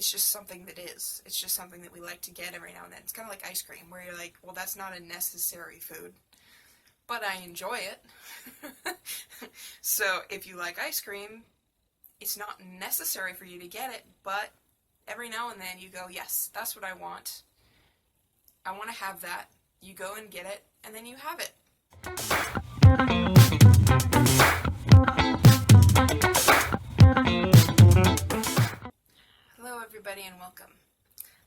It's just something that is. It's just something that we like to get every now and then. It's kind of like ice cream, where you're like, well, that's not a necessary food, but I enjoy it. So if you like ice cream, it's not necessary for you to get it, but every now and then you go, yes, that's what I want. I want to have that. You go and get it, and then you have it. Hello everybody and welcome.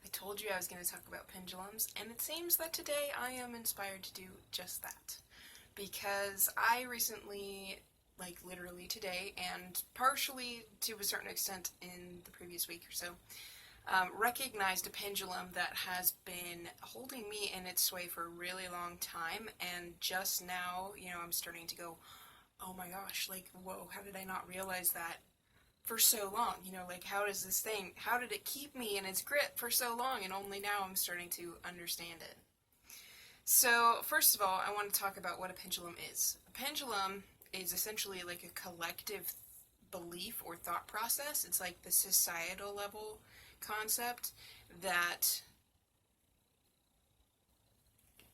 I told you I was going to talk about pendulums, and it seems that today I am inspired to do just that. Because I recently, like literally today, and partially to a certain extent in the previous week or so, recognized a pendulum that has been holding me in its sway for a really long time, and just now, I'm starting to go, oh my gosh, like, whoa, how did I not realize that for so long? How did it keep me in its grip for so long, and only now I'm starting to understand it. So, first of all, I want to talk about what a pendulum is. A pendulum is essentially like a collective belief or thought process. It's like the societal level concept that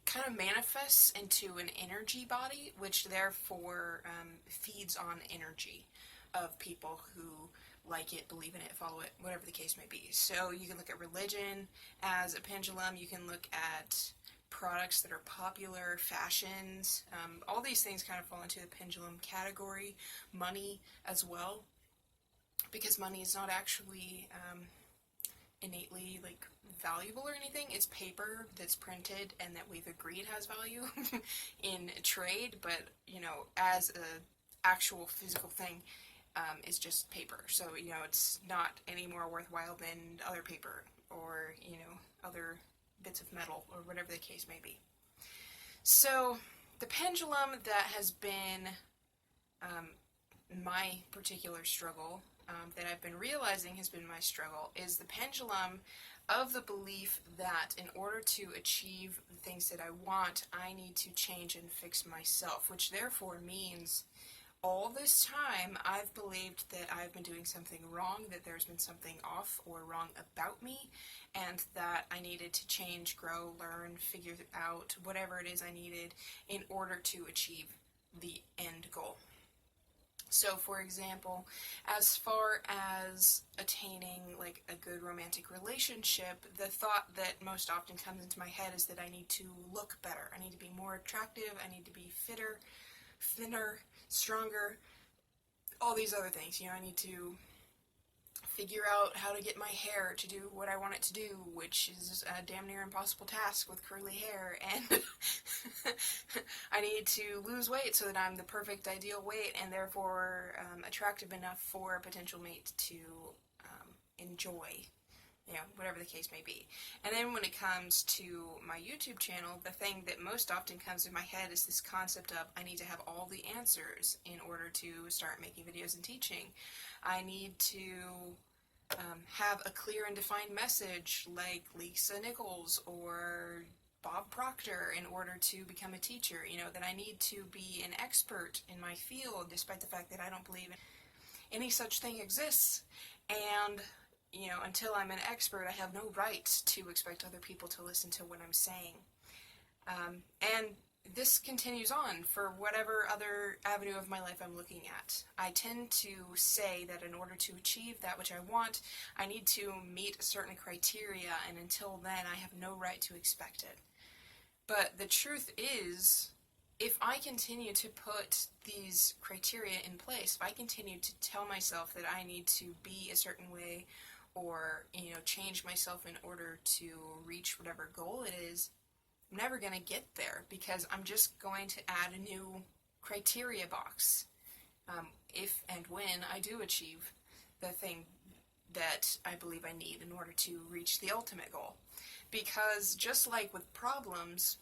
kind of manifests into an energy body, which therefore feeds on energy of people who like it, believe in it, follow it, whatever the case may be. So you can look at religion as a pendulum. You can look at products that are popular, fashions, all these things kind of fall into the pendulum category. Money as well, because money is not actually innately like valuable or anything. It's paper that's printed and that we've agreed has value in trade, but as a actual physical thing, it's just paper. So it's not any more worthwhile than other paper or other bits of metal or whatever the case may be. So the pendulum that has been my particular struggle, that I've been realizing has been my struggle, is the pendulum of the belief that in order to achieve the things that I want, I need to change and fix myself, which therefore means all this time I've believed that I've been doing something wrong, that there's been something off or wrong about me, and that I needed to change, grow, learn, figure out whatever it is I needed in order to achieve the end goal. So, for example, as far as attaining like a good romantic relationship, the thought that most often comes into my head is that I need to look better. I need to be more attractive. I need to be fitter, thinner, stronger, all these other things. I need to figure out how to get my hair to do what I want it to do, which is a damn near impossible task with curly hair, and I need to lose weight so that I'm the perfect ideal weight and therefore attractive enough for a potential mate to enjoy, whatever the case may be. And then when it comes to my YouTube channel, the thing that most often comes in my head is this concept of I need to have all the answers in order to start making videos and teaching. I need to have a clear and defined message like Lisa Nichols or Bob Proctor in order to become a teacher. That I need to be an expert in my field, despite the fact that I don't believe any such thing exists. And until I'm an expert, I have no right to expect other people to listen to what I'm saying. And this continues on for whatever other avenue of my life I'm looking at. I tend to say that in order to achieve that which I want, I need to meet certain criteria, and until then, I have no right to expect it. But the truth is, if I continue to put these criteria in place, if I continue to tell myself that I need to be a certain way or, change myself in order to reach whatever goal it is, I'm never going to get there because I'm just going to add a new criteria box if and when I do achieve the thing that I believe I need in order to reach the ultimate goal. Because just like with problems,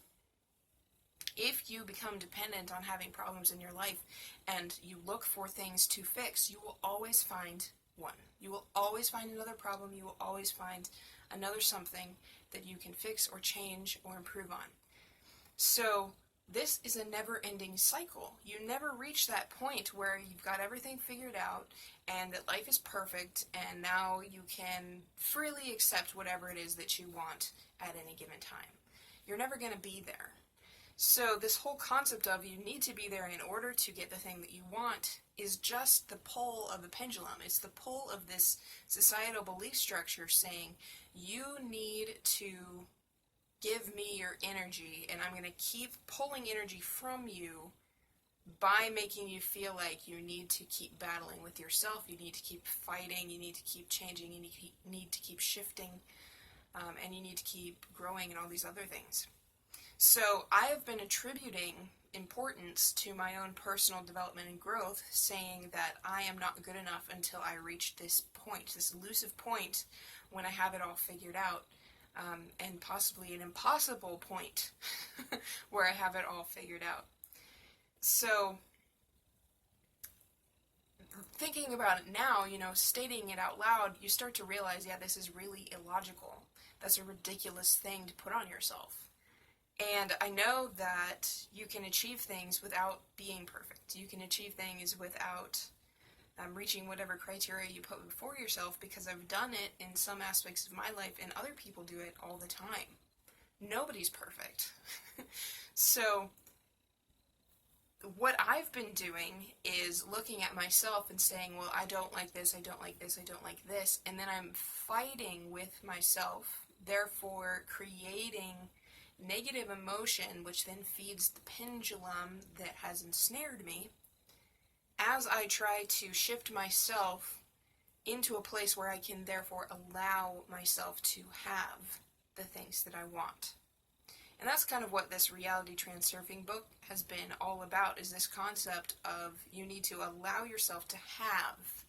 if you become dependent on having problems in your life and you look for things to fix, you will always find one. You will always find another problem. You will always find another something that you can fix or change or improve on. So this is a never-ending cycle. You never reach that point where you've got everything figured out and that life is perfect and now you can freely accept whatever it is that you want at any given time. You're never going to be there. So this whole concept of you need to be there in order to get the thing that you want is just the pull of the pendulum. It's the pull of this societal belief structure saying you need to give me your energy, and I'm going to keep pulling energy from you by making you feel like you need to keep battling with yourself, you need to keep fighting, you need to keep changing, you need to keep shifting, and you need to keep growing and all these other things. So I have been attributing importance to my own personal development and growth, saying that I am not good enough until I reach this point, this elusive point when I have it all figured out. And possibly an impossible point where I have it all figured out. So, thinking about it now, stating it out loud, you start to realize, yeah, this is really illogical. That's a ridiculous thing to put on yourself. And I know that you can achieve things without being perfect. You can achieve things without reaching whatever criteria you put before yourself, because I've done it in some aspects of my life and other people do it all the time. Nobody's perfect. So what I've been doing is looking at myself and saying, well, I don't like this, I don't like this, I don't like this, and then I'm fighting with myself, therefore creating negative emotion, which then feeds the pendulum that has ensnared me, as I try to shift myself into a place where I can therefore allow myself to have the things that I want. And that's kind of what this reality transurfing book has been all about, is this concept of you need to allow yourself to have.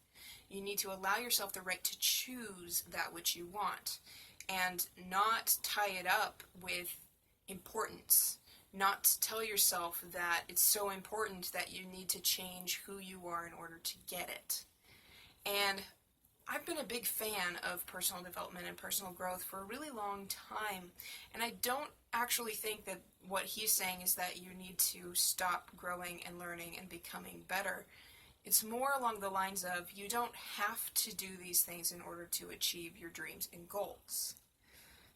You need to allow yourself the right to choose that which you want and not tie it up with importance. Not tell yourself that it's so important that you need to change who you are in order to get it. And I've been a big fan of personal development and personal growth for a really long time, and I don't actually think that what he's saying is that you need to stop growing and learning and becoming better. It's more along the lines of you don't have to do these things in order to achieve your dreams and goals.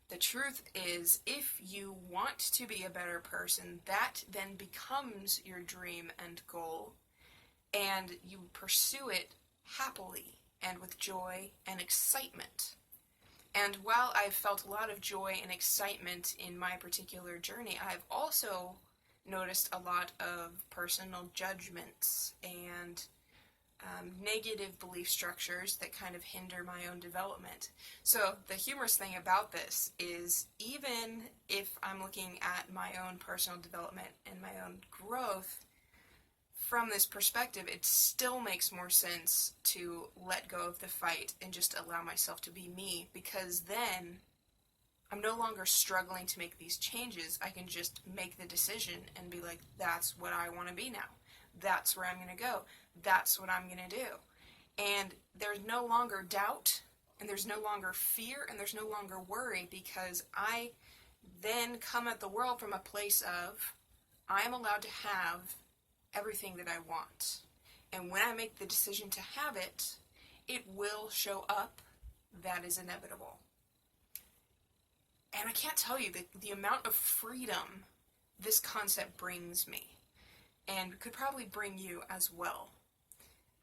The truth is, if you want to be a better person, that then becomes your dream and goal, and you pursue it happily and with joy and excitement. And while I've felt a lot of joy and excitement in my particular journey, I've also noticed a lot of personal judgments and negative belief structures that kind of hinder my own development. So the humorous thing about this is, even if I'm looking at my own personal development and my own growth from this perspective, it still makes more sense to let go of the fight and just allow myself to be me, because then I'm no longer struggling to make these changes. I can just make the decision and be like, that's what I want to be now. That's where I'm going to go. That's what I'm going to do. And there's no longer doubt, and there's no longer fear, and there's no longer worry, because I then come at the world from a place of, I am allowed to have everything that I want. And when I make the decision to have it, it will show up. That is inevitable. And I can't tell you the amount of freedom this concept brings me, and could probably bring you as well.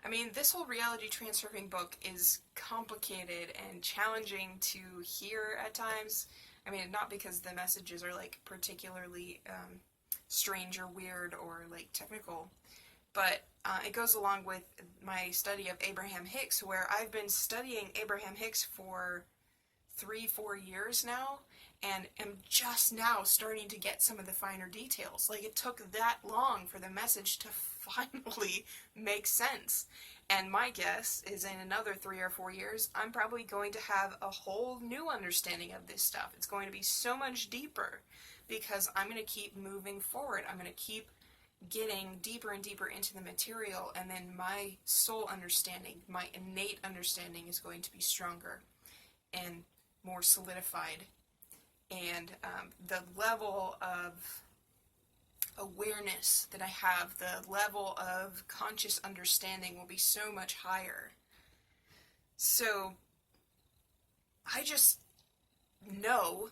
I mean, this whole reality transurfing book is complicated and challenging to hear at times. I mean, not because the messages are like particularly strange or weird or like technical, but it goes along with my study of Abraham Hicks, where I've been studying Abraham Hicks for 3-4 years now, and am just now starting to get some of the finer details. Like, it took that long for the message to finally make sense. And my guess is in another 3 or 4 years, I'm probably going to have a whole new understanding of this stuff. It's going to be so much deeper, because I'm going to keep moving forward. I'm going to keep getting deeper and deeper into the material, and then my soul understanding, my innate understanding, is going to be stronger and more solidified. And the level of awareness that I have, the level of conscious understanding will be so much higher. So I just know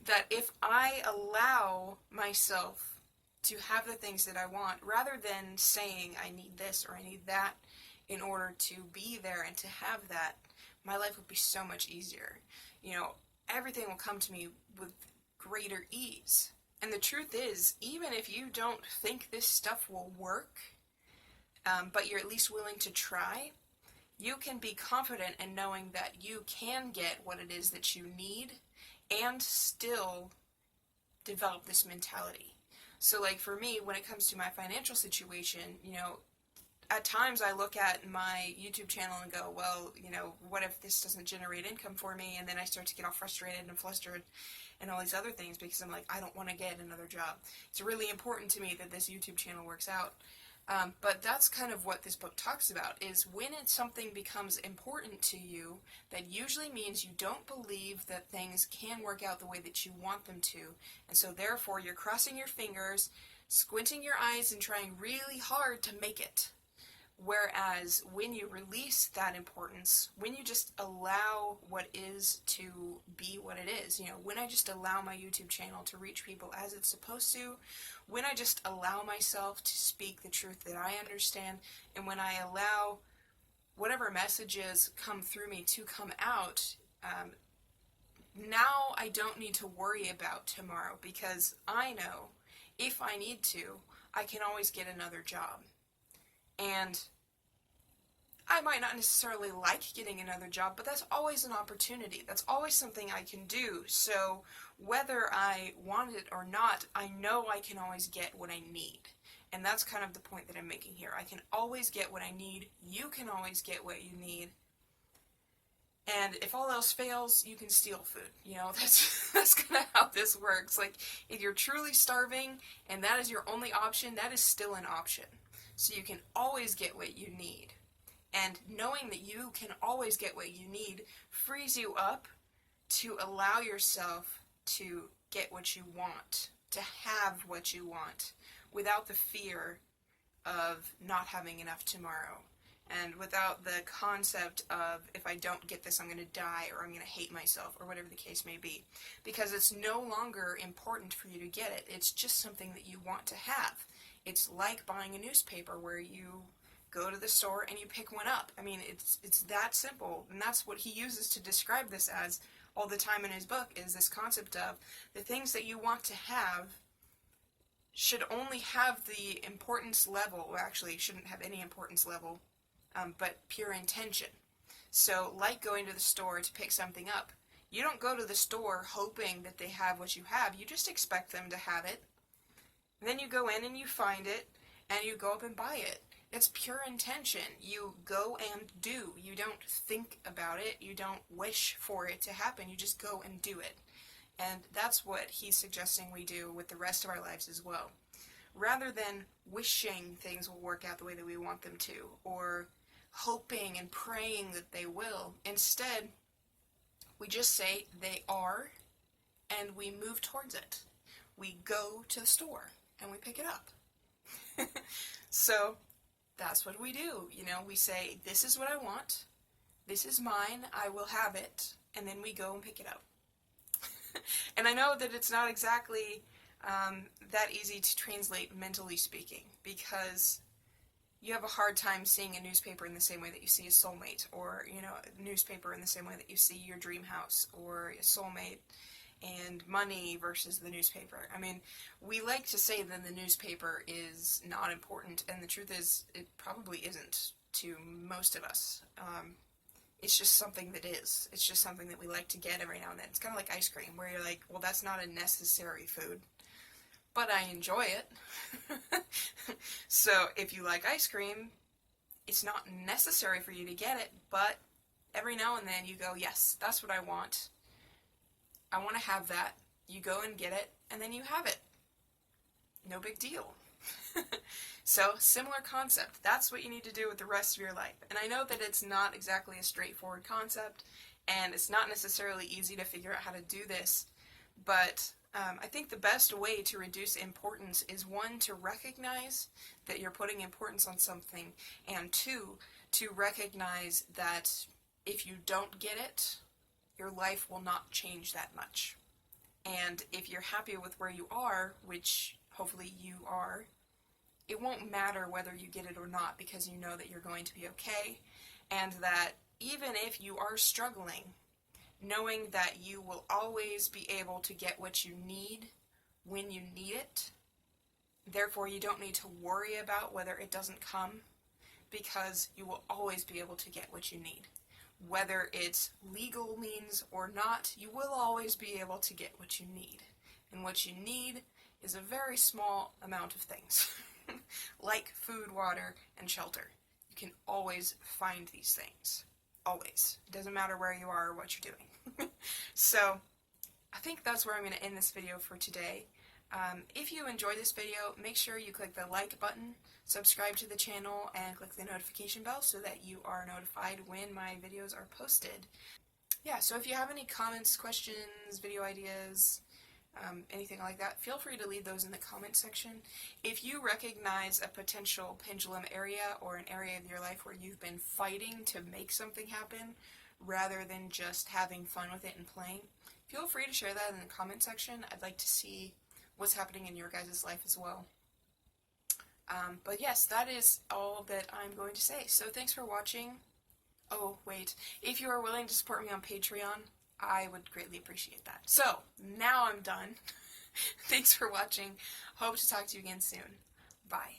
that if I allow myself to have the things that I want, rather than saying I need this or I need that in order to be there and to have that, my life would be so much easier. You know, everything will come to me with greater ease. And the truth is, even if you don't think this stuff will work, but you're at least willing to try, you can be confident in knowing that you can get what it is that you need and still develop this mentality. So like for me, when it comes to my financial situation, you know, at times I look at my YouTube channel and go, well, you know, what if this doesn't generate income for me? And then I start to get all frustrated and flustered and all these other things because I'm like, I don't want to get another job. It's really important to me that this YouTube channel works out. But that's kind of what this book talks about, is when something becomes important to you, that usually means you don't believe that things can work out the way that you want them to. And so therefore you're crossing your fingers, squinting your eyes, and trying really hard to make it. Whereas when you release that importance, when you just allow what is to be what it is, you know, when I just allow my YouTube channel to reach people as it's supposed to, when I just allow myself to speak the truth that I understand, and when I allow whatever messages come through me to come out, now I don't need to worry about tomorrow, because I know if I need to, I can always get another job. And I might not necessarily like getting another job, but that's always an opportunity. That's always something I can do. So whether I want it or not, I know I can always get what I need. And that's kind of the point that I'm making here. I can always get what I need. You can always get what you need. And if all else fails, you can steal food. You know, that's kind of how this works. Like, if you're truly starving and that is your only option, that is still an option. So you can always get what you need. And knowing that you can always get what you need frees you up to allow yourself to get what you want, to have what you want, without the fear of not having enough tomorrow. And without the concept of, if I don't get this, I'm going to die, or I'm going to hate myself, or whatever the case may be. Because it's no longer important for you to get it. It's just something that you want to have. It's like buying a newspaper where you go to the store and you pick one up. I mean, it's that simple. And that's what he uses to describe this as all the time in his book, is this concept of the things that you want to have should only have the importance level, or actually shouldn't have any importance level, but pure intention. So like going to the store to pick something up. You don't go to the store hoping that they have what you have. You just expect them to have it. And then you go in and you find it, and you go up and buy it. It's pure intention. You go and do. You don't think about it. You don't wish for it to happen. You just go and do it. And that's what he's suggesting we do with the rest of our lives as well. Rather than wishing things will work out the way that we want them to, or hoping and praying that they will, instead, we just say they are, and we move towards it. We go to the store and we pick it up. So that's what we do. You know, we say, this is what I want, this is mine, I will have it, and then we go and pick it up. And I know that it's not exactly that easy to translate, mentally speaking, because you have a hard time seeing a newspaper in the same way that you see a soulmate, or, you know, a newspaper in the same way that you see your dream house, or a soulmate, and money versus the newspaper. I mean, we like to say that the newspaper is not important, and the truth is, it probably isn't to most of us. It's just something that is. It's just something that we like to get every now and then. It's kind of like ice cream, where you're like, well, that's not a necessary food, but I enjoy it. So if you like ice cream, it's not necessary for you to get it, but every now and then you go, yes, that's what I want. I want to have that. You go and get it, and then you have it. No big deal. So, similar concept. That's what you need to do with the rest of your life. And I know that it's not exactly a straightforward concept, and it's not necessarily easy to figure out how to do this, but I think the best way to reduce importance is, one, to recognize that you're putting importance on something, and two, to recognize that if you don't get it, your life will not change that much. And if you're happy with where you are, which hopefully you are, it won't matter whether you get it or not, because you know that you're going to be okay, and that even if you are struggling, knowing that you will always be able to get what you need when you need it. Therefore, you don't need to worry about whether it doesn't come, because you will always be able to get what you need. Whether it's legal means or not, you will always be able to get what you need. And what you need is a very small amount of things, like food, water, and shelter. You can always find these things. Always. It doesn't matter where you are or what you're doing. So, I think that's where I'm going to end this video for today. If you enjoyed this video, make sure you click the like button, subscribe to the channel, and click the notification bell so that you are notified when my videos are posted. Yeah, so if you have any comments, questions, video ideas, anything like that, feel free to leave those in the comment section. If you recognize a potential pendulum area or an area of your life where you've been fighting to make something happen rather than just having fun with it and playing, feel free to share that in the comment section. I'd like to see what's happening in your guys' life as well. But yes, that is all that I'm going to say. So thanks for watching. Oh, wait. If you are willing to support me on Patreon, I would greatly appreciate that. So, now I'm done. Thanks for watching. Hope to talk to you again soon. Bye.